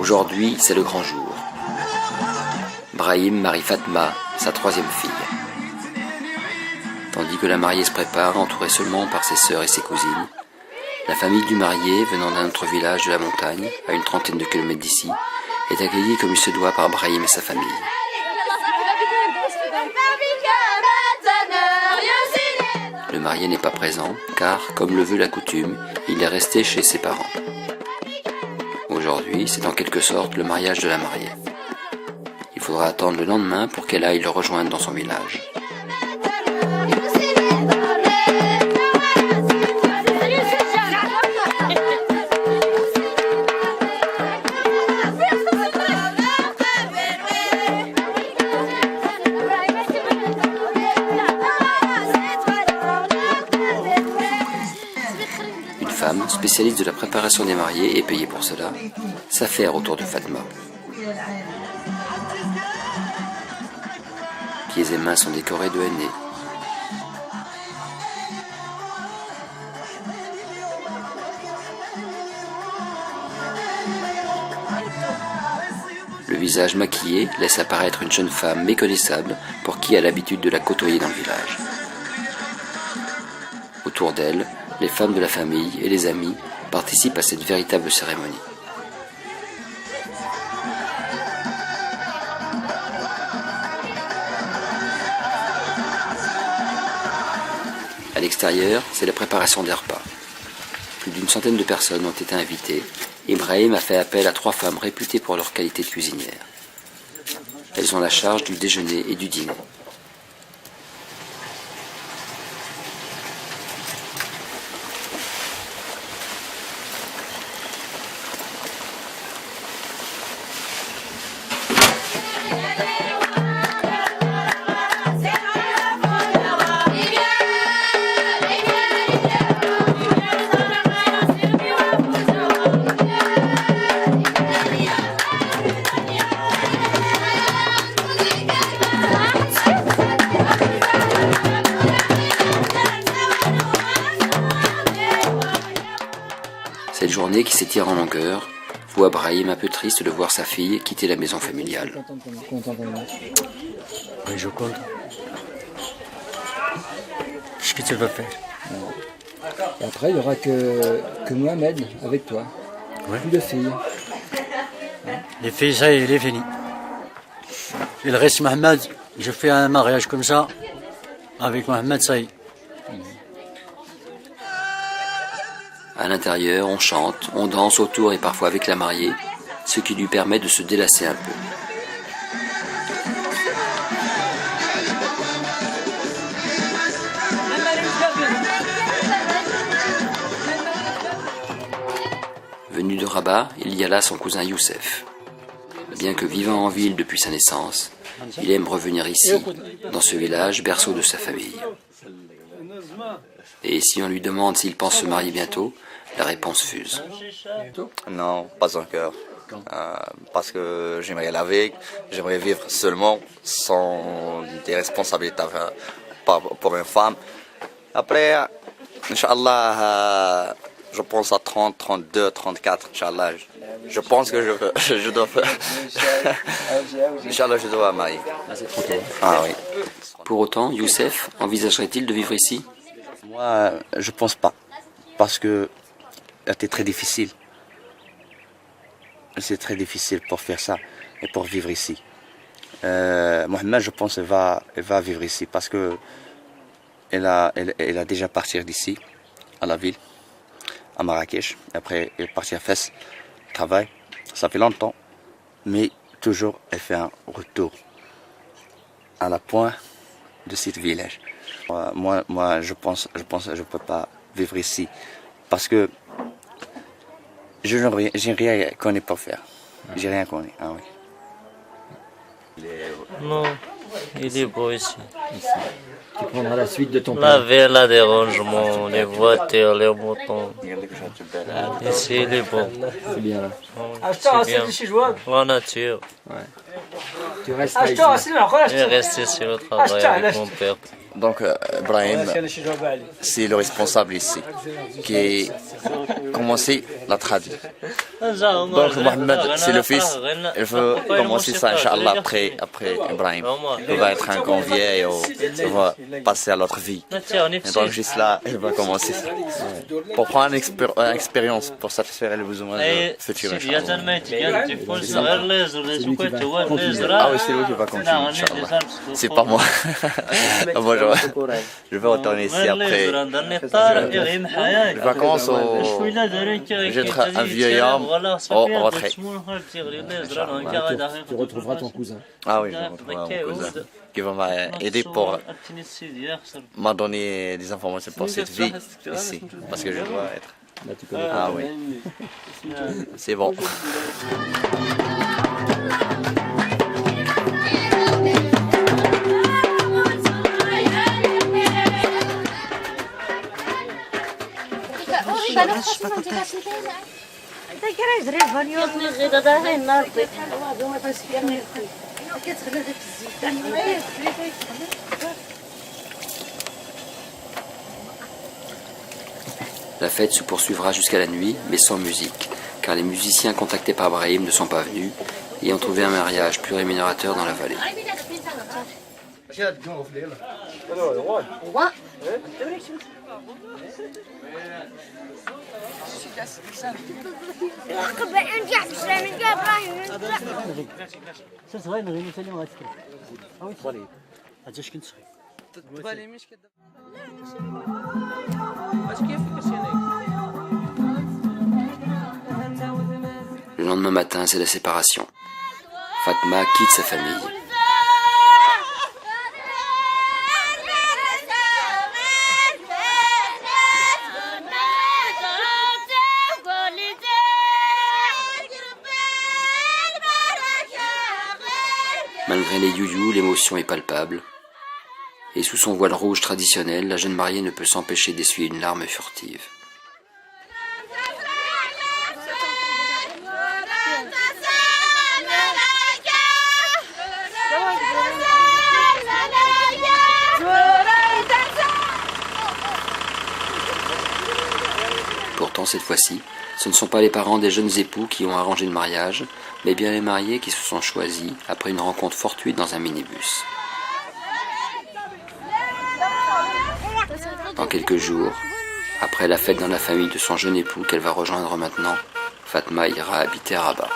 Aujourd'hui, c'est le grand jour. Brahim marie Fatma, sa troisième fille. Tandis que la mariée se prépare, entourée seulement par ses sœurs et ses cousines, la famille du marié, venant d'un autre village de la montagne, à une trentaine de kilomètres d'ici, est accueillie comme il se doit par Brahim et sa famille. Le marié n'est pas présent, car, comme le veut la coutume, il est resté chez ses parents. Aujourd'hui, c'est en quelque sorte le mariage de la mariée. Il faudra attendre le lendemain pour qu'elle aille le rejoindre dans son village. Une femme, spécialiste de la préparation des mariés et payée pour cela, s'affaire autour de Fatma. Pieds et mains sont décorés de henné. Le visage maquillé laisse apparaître une jeune femme méconnaissable pour qui a l'habitude de la côtoyer dans le village. Autour d'elle, les femmes de la famille et les amis participent à cette véritable cérémonie. À l'extérieur, c'est la préparation des repas. Plus d'une centaine de personnes ont été invitées et Brahim a fait appel à 3 femmes réputées pour leur qualité de cuisinières. Elles ont la charge du déjeuner et du dîner. Cette journée qui s'étire en longueur voit Brahim un peu triste de voir sa fille quitter la maison familiale. Oui, je compte. Qu'est-ce que tu vas faire? Et après, il n'y aura que Mohamed avec toi. Ouais. Plus de filles. Les filles, ça y est, il est fini. Il reste Mohamed. Je fais un mariage comme ça. Avec Mohamed, ça y est. À l'intérieur, on chante, on danse autour et parfois avec la mariée, ce qui lui permet de se délasser un peu. Venu de Rabat, il y a là son cousin Youssef. Bien que vivant en ville depuis sa naissance, il aime revenir ici, dans ce village, berceau de sa famille. Et si on lui demande s'il pense se marier bientôt, la réponse fuse. Non, pas encore. Parce que j'aimerais la vie, j'aimerais vivre seulement sans des responsabilités pour une femme. Après, Inch'Allah, je pense à 30, 32, 34, Inch'Allah. Je pense que je dois Inch'Allah, je dois marier. Ah oui. Pour autant, Youssef envisagerait-il de vivre ici ? Moi, je pense pas. Parce que c'était très difficile. C'est très difficile pour faire ça et pour vivre ici. Mohamed, je pense, elle va vivre ici parce que elle a déjà parti d'ici, à la ville, à Marrakech. Après, elle est partie à Fès, travail. Ça fait longtemps, mais toujours, elle fait un retour à la pointe de ce village. Moi, je pense, je peux pas vivre ici parce que j'ai rien qu'on pour faire. J'ai rien connu. Ah oui. Non, il est beau ici. Tu prendras la suite de ton La père. ville, la dérangement, les voitures, les moutons. Ici, il est beau. C'est bien là. C'est bien. La nature. Ouais. Tu resteras ici. Je vais rester sur le travail avec mon père. Donc, Ibrahim, c'est le responsable ici, qui a commencé la traduire. Donc, Mohamed, c'est le fils. Il veut commencer ça, Inch'Allah, après Ibrahim. Il va être un grand vieil et il va passer à l'autre vie. Et donc, juste là, il va commencer ça. Pour prendre une expérience, pour satisfaire les besoins futurs, Inch'Allah. Ah oui, c'est lui qui va continuer, Inch'Allah. C'est pas moi. Moi, je vais retourner ici après. Je vais commencer j'être un vieil homme en retraite. Tu retrouveras ton cousin. Ah oui, je retrouverai mon cousin qui va m'aider pour m'a donner des informations pour cette vie ici. Parce que je dois être. Là, tu connais. Ah oui. C'est bon. La fête se poursuivra jusqu'à la nuit, mais sans musique, car les musiciens contactés par Brahim ne sont pas venus et ont trouvé un mariage plus rémunérateur dans la vallée. Le lendemain matin, c'est la séparation. Fatma quitte sa famille. Malgré les youyous, l'émotion est palpable. Et sous son voile rouge traditionnel, la jeune mariée ne peut s'empêcher d'essuyer une larme furtive. Pourtant, cette fois-ci, ce ne sont pas les parents des jeunes époux qui ont arrangé le mariage, mais bien les mariés qui se sont choisis après une rencontre fortuite dans un minibus. Dans quelques jours, après la fête dans la famille de son jeune époux qu'elle va rejoindre maintenant, Fatma ira habiter à Rabat.